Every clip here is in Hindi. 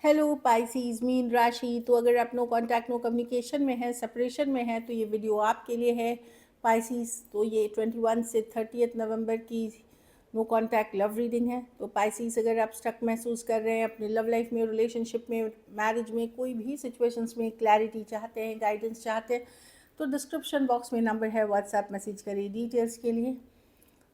हेलो पाइसीज मीन राशि। तो अगर आप नो कांटेक्ट नो कम्युनिकेशन में है, सेपरेशन में है, तो ये वीडियो आपके लिए है पाइसीज। तो ये 21 से 30 नवंबर की नो कांटेक्ट लव रीडिंग है। तो पाइसीज, अगर आप स्टक महसूस कर रहे हैं अपने लव लाइफ में, रिलेशनशिप में, मैरिज में, कोई भी सिचुएशंस में क्लैरिटी चाहते हैं, गाइडेंस चाहते हैं, तो डिस्क्रिप्शन बॉक्स में नंबर है, व्हाट्सएप मैसेज करिए डिटेल्स के लिए।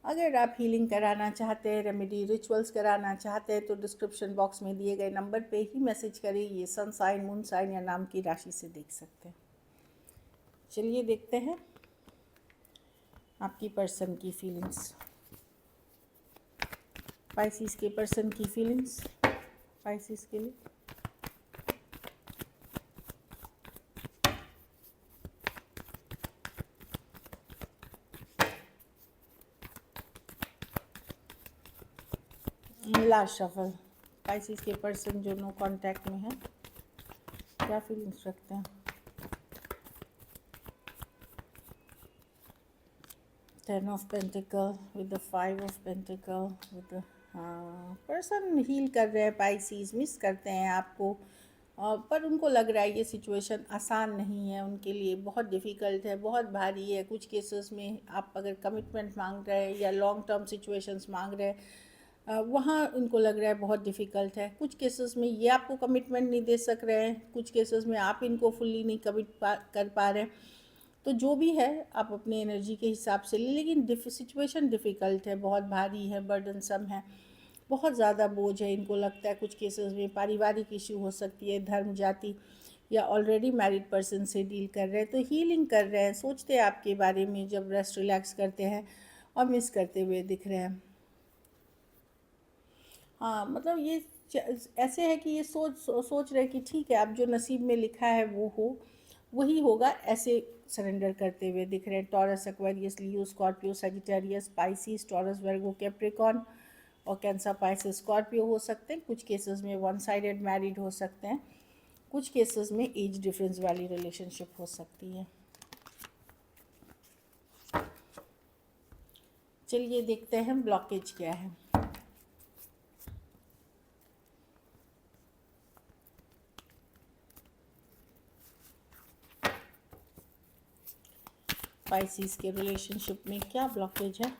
अगर आप हीलिंग कराना चाहते हैं, रेमेडी रिचुअल्स कराना चाहते हैं, तो डिस्क्रिप्शन बॉक्स में दिए गए नंबर पे ही मैसेज करें। ये सन साइन, मून साइन या नाम की राशि से देख सकते हैं। चलिए देखते हैं आपकी पर्सन की फीलिंग्स। पाइसिस के पर्सन की फीलिंग्स पाइसिस के लिए। Last shuffle. पाइसिस के पर्सन जो नो कांटेक्ट में है, क्या फीलिंग्स रखते हैं? 10 of Pentacle with the 5 of Pentacle with the person heal कर रहे हैं पाइसीज, मिस करते हैं आपको, पर उनको लग रहा है ये सिचुएशन आसान नहीं है उनके लिए, बहुत डिफ़िकल्ट है, बहुत भारी है। कुछ केसेस में आप अगर कमिटमेंट मांग रहे हैं या लॉन्ग टर्म सिचुएशंस मांग रहे हैं, वहाँ उनको लग रहा है बहुत डिफ़िकल्ट है। कुछ केसेस में ये आपको कमिटमेंट नहीं दे सक रहे हैं, कुछ केसेस में आप इनको फुल्ली नहीं कर पा रहे हैं। तो जो भी है आप अपनी एनर्जी के हिसाब से ले, लेकिन सिचुएशन डिफ़िकल्ट है, बहुत भारी है, बर्डनसम है, बहुत ज़्यादा बोझ है। इनको लगता है कुछ केसेस में पारिवारिक इशू हो सकती है, धर्म, जाति, या ऑलरेडी मैरिड पर्सन से डील कर रहे हैं, तो हीलिंग कर रहे हैं, सोचते हैं आपके बारे में जब रेस्ट रिलैक्स करते हैं, और मिस करते हुए दिख रहे हैं। हाँ, मतलब ये ऐसे है कि ये सोच रहे हैं कि ठीक है, अब जो नसीब में लिखा है वो वही होगा, ऐसे सरेंडर करते हुए दिख रहे हैं। टॉरस, एक्वेरियस, लियो, स्कॉर्पियो, सजिटेरियस, पाइसिस, टॉरस, वर्गो, कैप्रिकॉन और कैंसर, पाइसिस, स्कॉर्पियो हो सकते हैं। कुछ केसेस में वन साइडेड मैरिड हो सकते हैं, कुछ केसेस में एज डिफरेंस वाली रिलेशनशिप हो सकती है। चलिए देखते हैं ब्लॉकेज क्या है। पाइसिस के रिलेशनशिप में क्या ब्लॉकेज है?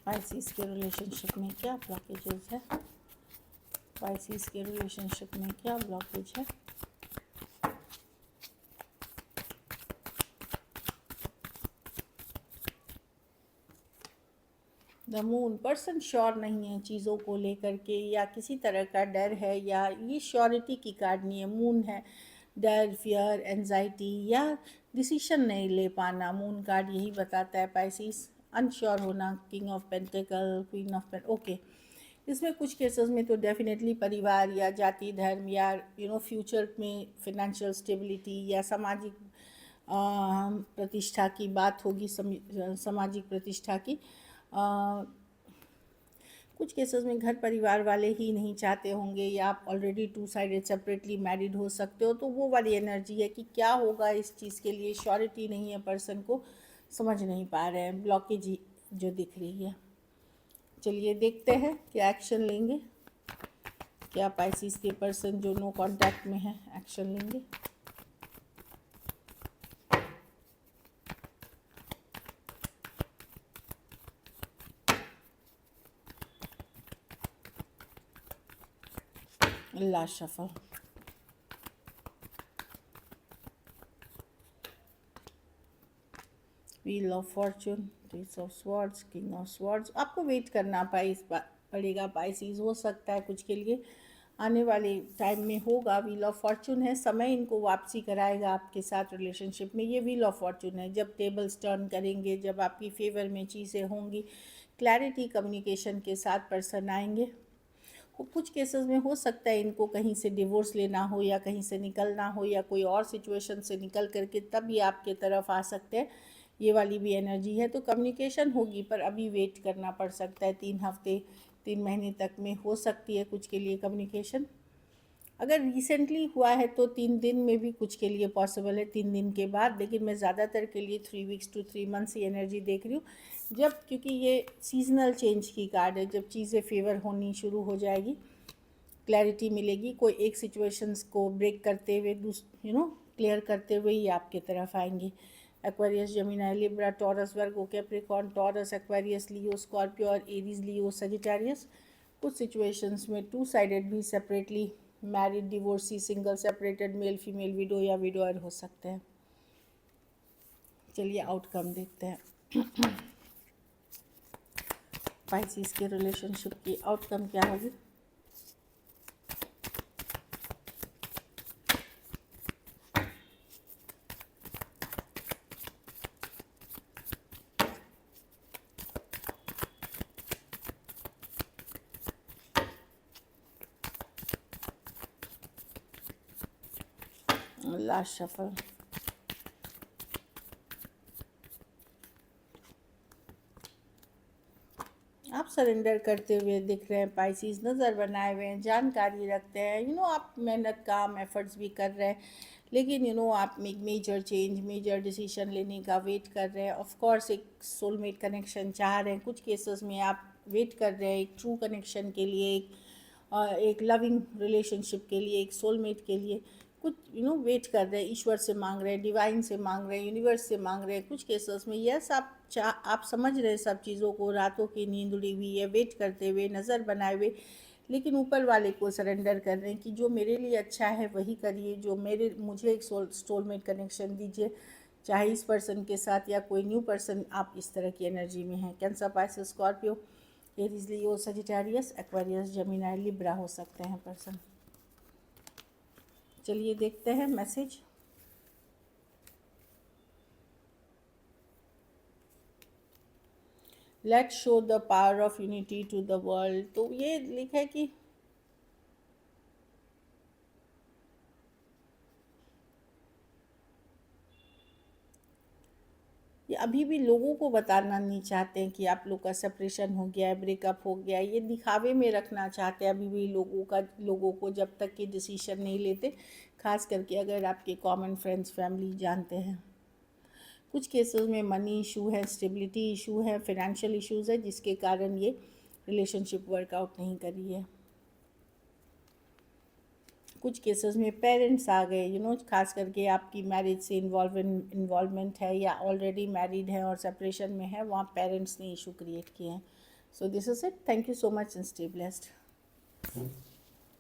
पाइसिस के रिलेशनशिप में क्या ब्लॉकेजेस है? पाइसिस के रिलेशनशिप में क्या ब्लॉकेज है? The moon. पर्सन श्योर नहीं है चीज़ों को लेकर के, या किसी तरह का डर है, या ये श्योरिटी की कार्ड नहीं है। मून है डर, फियर, एंजाइटी या डिसीशन नहीं ले पाना। मून कार्ड यही बताता है पाइसिस, अनश्योर होना। King of pentacle, queen of pent, okay. इसमें कुछ केसेस में तो डेफिनेटली परिवार या जाति, धर्म, या फ्यूचर में फिनेंशियल स्टेबिलिटी या सामाजिक प्रतिष्ठा की बात होगी, सामाजिक प्रतिष्ठा की। कुछ केसेस में घर परिवार वाले ही नहीं चाहते होंगे, या आप already two sided separately married हो सकते हो, तो वो वाली एनर्जी है कि क्या होगा इस चीज़ के लिए, श्योरिटी नहीं है, पर्सन को समझ नहीं पा रहे हैं, ब्लॉकेज ही जो दिख रही है। चलिए देखते हैं क्या एक्शन लेंगे, क्या पाइसिस के पर्सन जो नो कांटेक्ट में है एक्शन लेंगे। Last shuffle. Wheel of Fortune, S of swords, king of swords. आपको वेट करना पड़ेगा पाइसिस। हो सकता है कुछ के लिए आने वाले टाइम में होगा। व्हील ऑफ फॉर्चून है, समय इनको वापसी कराएगा आपके साथ रिलेशनशिप में। ये व्हील ऑफ फॉर्चून है, जब टेबल्स टर्न करेंगे, जब आपकी फेवर में चीज़ें होंगी, क्लैरिटी कम्युनिकेशन के साथ पर्सन आएंगे। कुछ केसेस में हो सकता है इनको कहीं से डिवोर्स लेना हो, या कहीं से निकलना हो, या कोई और सिचुएशन से निकल करके तब ये आपके तरफ आ सकते हैं। ये वाली भी एनर्जी है, तो कम्युनिकेशन होगी, पर अभी वेट करना पड़ सकता है। 3 हफ्ते 3 महीने तक में हो सकती है कुछ के लिए कम्युनिकेशन। अगर रिसेंटली हुआ है तो 3 दिन में भी कुछ के लिए पॉसिबल है, 3 दिन के बाद, लेकिन मैं ज़्यादातर के लिए 3 वीक्स to 3 मंथ्स की एनर्जी देख रही हूँ। जब, क्योंकि ये सीजनल चेंज की कार्ड है, जब चीज़ें फेवर होनी शुरू हो जाएगी, क्लैरिटी मिलेगी, कोई एक सिचुएशंस को ब्रेक करते हुए क्लियर करते हुए ही आपके तरफ आएंगे। एक्वेरियस, जेमिनी, लिब्रा, टॉरस, वर्गो, कैप्रिकॉर्न, टॉरस, एक्वेरियस, लियो, स्कॉर्पियो और एरीज, लियो, सजिटेरियस। कुछ सिचुएशंस में टू साइडेड भी separately married, divorcee, single, separated, male female, window या विडोअर हो सकते हैं। चलिए आउटकम देखते हैं। पाइसिस के रिलेशनशिप की आउटकम क्या होगी। Last shuffle. आप सरेंडर करते हुए दिख रहे हैं, पाइसिस नज़र बनाए हुए हैं, जानकारी रखते हैं, आप मेहनत, काम, एफर्ट्स भी कर रहे हैं, लेकिन आप एक मेजर चेंज, मेजर डिसीजन लेने का वेट कर रहे हैं। ऑफ कोर्स एक सोलमेट कनेक्शन चाह रहे हैं, कुछ केसेस में आप वेट कर रहे हैं एक ट्रू कनेक्शन के लिए, एक लविंग रिलेशनशिप के लिए, एक सोलमेट के लिए, कुछ वेट कर रहे हैं, ईश्वर से मांग रहे हैं, डिवाइन से मांग रहे हैं, यूनिवर्स से मांग रहे हैं। कुछ केसेस में यस, आप समझ रहे हैं सब चीज़ों को, रातों की नींद उड़ी हुई है, वेट करते हुए, नज़र बनाए हुए, लेकिन ऊपर वाले को सरेंडर कर रहे हैं कि जो मेरे लिए अच्छा है वही करिए, जो मुझे एक सोलमेट कनेक्शन दीजिए, चाहे इस पर्सन के साथ या कोई न्यू पर्सन। आप इस तरह की एनर्जी में हैं। Cancer, Pisces, Scorpio, Aries, Leo, Sagittarius, Aquarius, Gemini, Libra हो सकते हैं पर्सन। चलिए देखते हैं message. Let's show the power of unity to the world. तो ये लिखा है कि ये अभी भी लोगों को बताना नहीं चाहते हैं कि आप लोग का सेपरेशन हो गया है, ब्रेकअप हो गया है, ये दिखावे में रखना चाहते हैं अभी भी लोगों को जब तक कि डिसीजन नहीं लेते, खास करके अगर आपके कॉमन फ्रेंड्स, फैमिली जानते हैं। कुछ केसेस में मनी इशू है, स्टेबिलिटी इशू है, फाइनेंशियल इश्यूज है, जिसके कारण ये रिलेशनशिप वर्कआउट नहीं कर रही है। कुछ केसेस में पेरेंट्स आ गए, खास करके आपकी मैरिज से इन्वॉल्वमेंट है या ऑलरेडी मैरिड है और सेपरेशन में है, वहाँ पेरेंट्स ने इशू क्रिएट किए हैं। So this is it. Thank you so much and stay blessed.